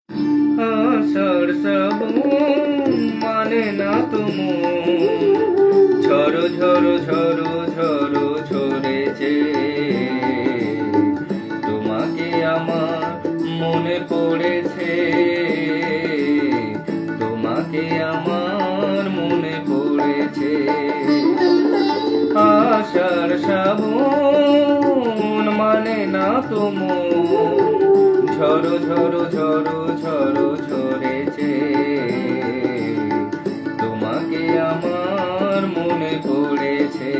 আষাঢ় শ্রাবণ মানে না তুমো, ঝড়ো ঝড়ো ঝড়ো ঝড়ো ঝরেছে। তোমাকে আমার মনে পড়েছে, তোমাকে আমার মনে পড়েছে। আষাঢ় শ্রাবণ মানে না তুমো, ঝড়ো ঝড়ো ঝড়ো ঝড়ো ঝরেছে। তোমাকে আমার মনে পড়েছে।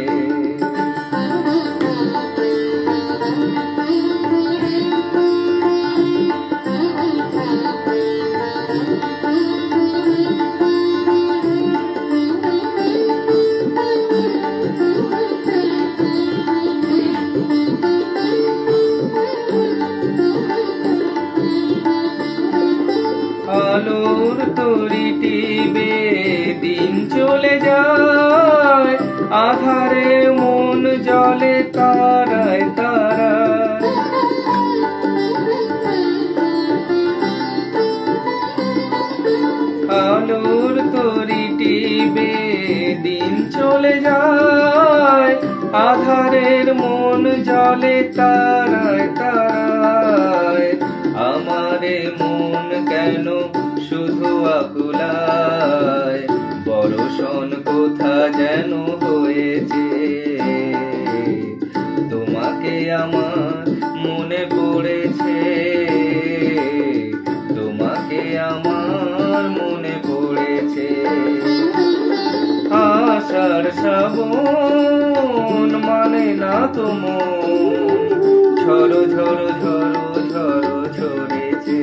আলোর তরি টিবে দিন চলে যায়, আধারে মন জলে তারায় তারায়। আলোর তরি টিবে দিন চলে যায়, আধারের মন জলে তারায় তারায়। আমারে মন কেন শুধু আকুলায়, বরষণ কোথা যেন হয়েছে। তোমাকে আমার মনে পড়েছে, তোমাকে আমার মনে পড়েছে। আষাঢ় শ্রাবণ মানে না তুমো, ঝড়ো ঝড়ো ঝড়ো ঝড়ো ঝরেছে।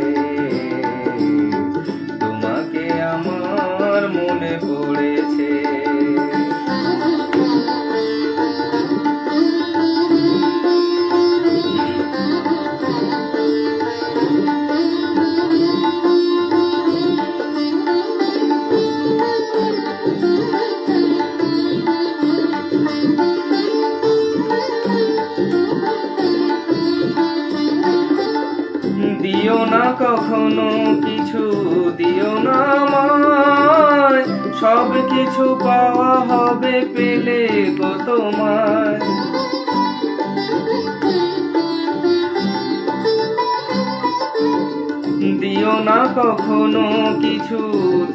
তোমাকে আমার মনে পড়েছে। দিও না কখনো কিছু, দিও না আমায়, সব কিছু পাওয়া হবে পেলে গো তোমায়। দিও না কখনো কিছু,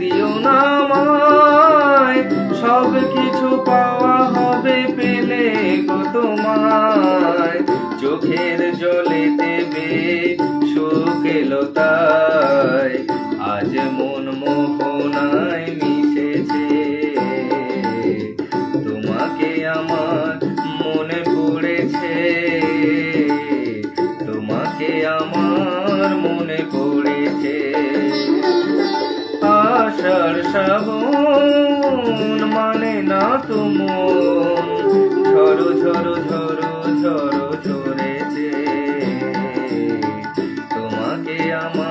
দিও না আমায়, সব কিছু পাওয়া হবে পেলে গো তোমায়। চোখের জলে দেবে শোক এলো তাই, আজ মন মোহনায় মিশেছে। তোমাকে আমার মনে পড়েছে, তোমাকে আমার মনে পড়েছে। আষাঢ় শ্রাবণ মানে না তুমো, ঝড়ো ঝড়ো ঝড়ো ঝড়ো ঝরেছে। তোমাকে আমার